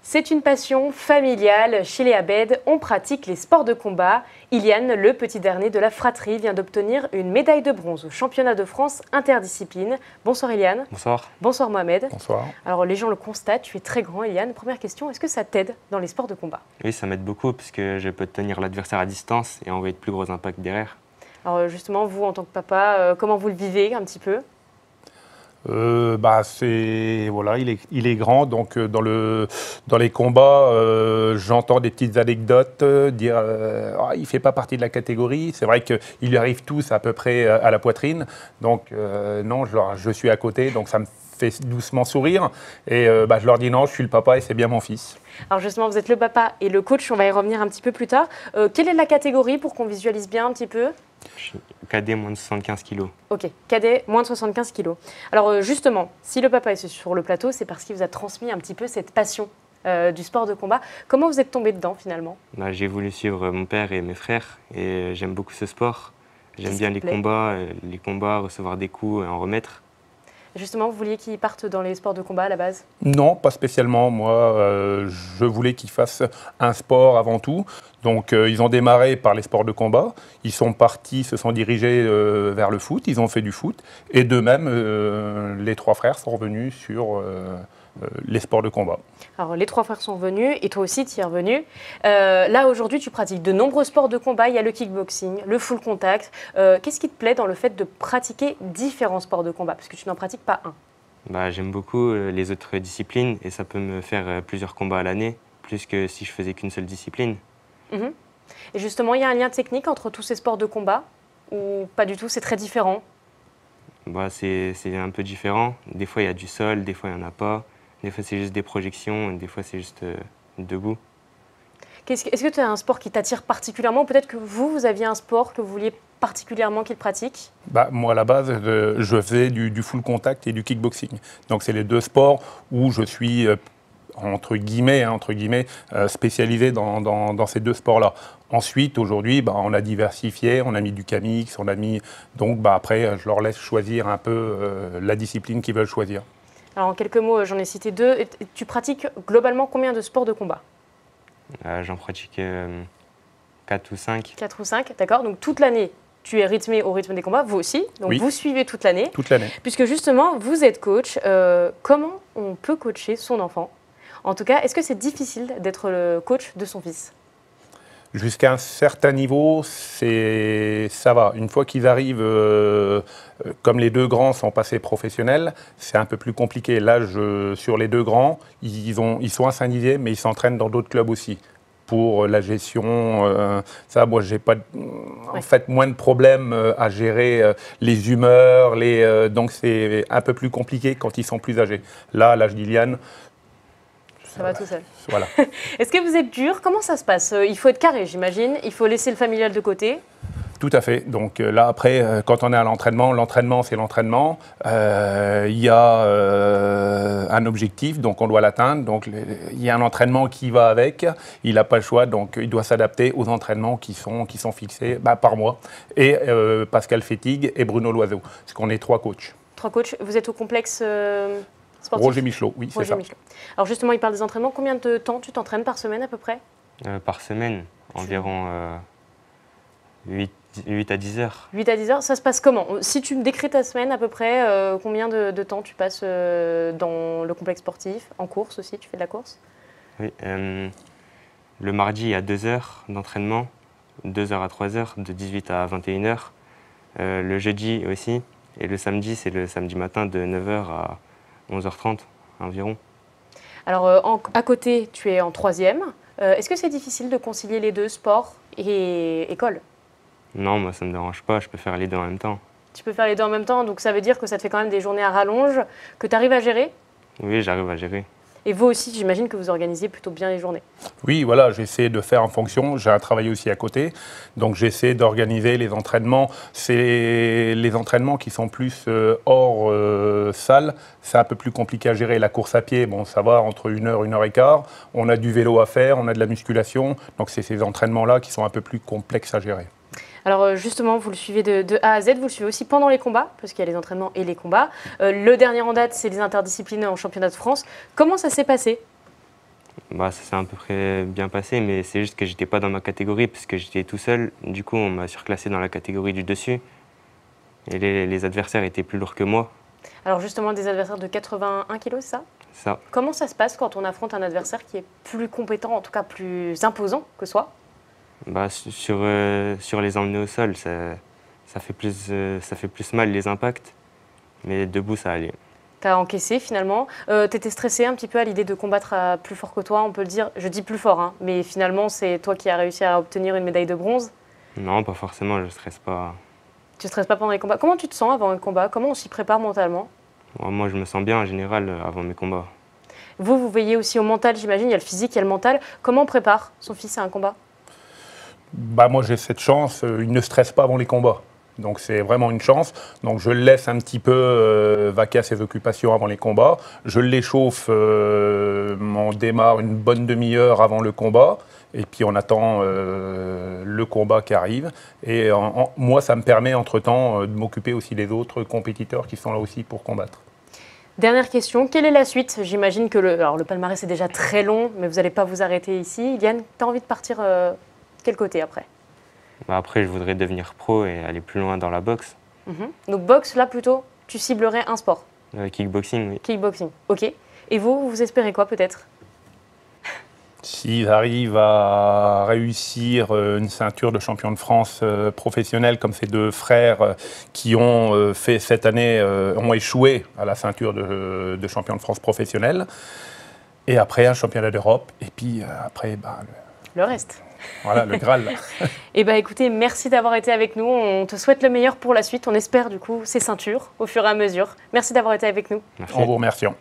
C'est une passion familiale. Chez les Abed, on pratique les sports de combat. Iliane, le petit dernier de la fratrie, vient d'obtenir une médaille de bronze au championnat de France interdiscipline. Bonsoir Iliane. Bonsoir. Bonsoir Mohamed. Bonsoir. Alors les gens le constatent, tu es très grand Iliane. Première question, est-ce que ça t'aide dans les sports de combat? Oui, ça m'aide beaucoup parce que je peux tenir l'adversaire à distance et envoyer de plus gros impacts derrière. Alors justement, vous en tant que papa, comment vous le vivez un petit peu? Voilà, il est grand, donc dans les combats, j'entends des petites anecdotes, dire il fait pas partie de la catégorie. C'est vrai qu'ils lui arrivent tous à peu près à la poitrine, donc non, je suis à côté, donc ça me fait doucement sourire et je leur dis non, je suis le papa et c'est bien mon fils. Alors justement, vous êtes le papa et le coach, on va y revenir un petit peu plus tard. Quelle est la catégorie pour qu'on visualise bien un petit peu? Cadet moins de 75 kg. Ok, cadet moins de 75 kg. Alors justement, si le papa est sur le plateau, c'est parce qu'il vous a transmis un petit peu cette passion du sport de combat. Comment vous êtes tombé dedans finalement? J'ai voulu suivre mon père et mes frères et j'aime beaucoup ce sport. J'aime bien les combats, recevoir des coups et en remettre. Justement, vous vouliez qu'ils partent dans les sports de combat à la base? Non, pas spécialement. Moi, je voulais qu'ils fassent un sport avant tout. Donc, ils ont démarré par les sports de combat. Ils sont partis, se sont dirigés vers le foot. Ils ont fait du foot. Et d'eux-mêmes, les trois frères sont revenus sur les sports de combat. Alors, les trois frères sont venus et toi aussi, tu y es revenu. Là, aujourd'hui, tu pratiques de nombreux sports de combat. Il y a le kickboxing, le full contact. Qu'est-ce qui te plaît dans le fait de pratiquer différents sports de combat? Parce que tu n'en pratiques pas un. J'aime beaucoup les autres disciplines et ça peut me faire plusieurs combats à l'année, plus que si je faisais qu'une seule discipline. Et justement, il y a un lien technique entre tous ces sports de combat ou pas du tout? C'est très différent? C'est un peu différent. Des fois, il y a du sol, des fois, il n'y en a pas. Des fois, c'est juste des projections, des fois, c'est juste debout. Est-ce que tu as un sport qui t'attire particulièrement? Peut-être que vous aviez un sport que vous vouliez particulièrement qu'il pratique? Moi, à la base, je faisais du full contact et du kickboxing. Donc, c'est les deux sports où je suis, entre guillemets, spécialisé dans ces deux sports-là. Ensuite, aujourd'hui, on a diversifié, on a mis du KMX, on a mis... Donc, après, je leur laisse choisir un peu la discipline qu'ils veulent choisir. Alors, en quelques mots, j'en ai cité deux. Tu pratiques globalement combien de sports de combat? J'en pratique 4 ou 5. 4 ou 5, d'accord. Donc, toute l'année, tu es rythmé au rythme des combats, vous aussi. Donc, oui. Vous suivez toute l'année. Toute l'année. Puisque justement, vous êtes coach. Comment on peut coacher son enfant? En tout cas, est-ce que c'est difficile d'être le coach de son fils? Jusqu'à un certain niveau, ça va. Une fois qu'ils arrivent, comme les deux grands sont passés professionnels, c'est un peu plus compliqué. Là, sur les deux grands, ils sont à Saint-Dizier, mais ils s'entraînent dans d'autres clubs aussi. Pour la gestion, moi, j'ai pas, en fait, moins de problèmes à gérer les humeurs. Donc, c'est un peu plus compliqué quand ils sont plus âgés. Là, à l'âge d'Iliane, ça va tout seul. Voilà. Est-ce que vous êtes dur? Comment ça se passe? Il faut être carré, j'imagine. Il faut laisser le familial de côté. Tout à fait. Donc là, après, quand on est à l'entraînement, c'est l'entraînement. Il y a un objectif, donc on doit l'atteindre. Donc il y a un entraînement qui va avec. Il n'a pas le choix, donc il doit s'adapter aux entraînements qui sont fixés par moi. Et Pascal Fétigue et Bruno Loiseau, parce qu'on est trois coachs. Trois coachs. Vous êtes au complexe sportif? Roger Michelot, oui, c'est ça. Alors justement, il parle des entraînements. Combien de temps tu t'entraînes par semaine à peu près? Par semaine, environ 8 à 10 heures. 8 à 10 heures, ça se passe comment? Si tu me décris ta semaine à peu près, combien de temps tu passes dans le complexe sportif? En course aussi, tu fais de la course? Oui, le mardi, il y a 2 heures d'entraînement, 2 heures à 3 heures, de 18 à 21 heures. Le jeudi aussi, et le samedi, c'est le samedi matin de 9 heures à 11h30 environ. Alors, à côté, tu es en 3e. Est-ce que c'est difficile de concilier les deux, sport et école? Non, moi ça ne me dérange pas, je peux faire les deux en même temps. Tu peux faire les deux en même temps, donc ça veut dire que ça te fait quand même des journées à rallonge, que tu arrives à gérer? Oui, j'arrive à gérer. Et vous aussi, j'imagine que vous organisez plutôt bien les journées. Oui, voilà, j'essaie de faire en fonction. J'ai un travail aussi à côté, donc j'essaie d'organiser les entraînements. C'est les entraînements qui sont plus hors salle. C'est un peu plus compliqué à gérer. La course à pied, bon, ça va entre 1 heure et quart. On a du vélo à faire, on a de la musculation. Donc c'est ces entraînements-là qui sont un peu plus complexes à gérer. Alors justement, vous le suivez de A à Z, vous le suivez aussi pendant les combats, parce qu'il y a les entraînements et les combats. Le dernier en date, c'est les interdisciplines en championnat de France. Comment ça s'est passé? Bah, ça s'est à peu près bien passé, mais c'est juste que j'étais pas dans ma catégorie parce que j'étais tout seul. Du coup, on m'a surclassé dans la catégorie du dessus. Et les adversaires étaient plus lourds que moi. Alors justement, des adversaires de 81 kilos, c'est ça? Ça, Comment ça se passe quand on affronte un adversaire qui est plus compétent, en tout cas plus imposant que soi? bah, sur les emmener au sol, ça fait plus mal les impacts. Mais debout, ça allait. Tu as encaissé finalement. Tu étais stressé un petit peu à l'idée de combattre plus fort que toi, on peut le dire. Je dis plus fort, hein, mais finalement, c'est toi qui as réussi à obtenir une médaille de bronze. Non, pas forcément, je stresse pas. Tu ne stresses pas pendant les combats. Comment tu te sens avant un combat? Comment on s'y prépare mentalement? Moi, je me sens bien en général avant mes combats. Vous veillez aussi au mental, j'imagine. Il y a le physique, il y a le mental. Comment on prépare son fils à un combat? Bah, moi, j'ai cette chance, il ne stresse pas avant les combats. Donc c'est vraiment une chance. Donc je le laisse un petit peu vaquer à ses occupations avant les combats. Je l'échauffe, on démarre une bonne demi-heure avant le combat. Et puis on attend le combat qui arrive. Et moi, ça me permet entre-temps de m'occuper aussi des autres compétiteurs qui sont là aussi pour combattre. Dernière question, quelle est la suite? J'imagine que le palmarès est déjà très long, mais vous n'allez pas vous arrêter ici. Yann, tu as envie de partir quel côté après? Bah, après, je voudrais devenir pro et aller plus loin dans la boxe. Donc boxe, là plutôt, tu ciblerais un sport? Kickboxing, oui. Kickboxing, ok. Et vous espérez quoi peut-être? S'ils arrivent à réussir une ceinture de champion de France professionnel comme ces deux frères qui ont fait cette année, ont échoué à la ceinture de champion de France professionnel, et après un championnat d'Europe, et puis après Le reste. voilà, le Graal. Eh bien écoutez, merci d'avoir été avec nous. On te souhaite le meilleur pour la suite. On espère du coup ces ceintures au fur et à mesure. Merci d'avoir été avec nous. Merci. En vous remerciant.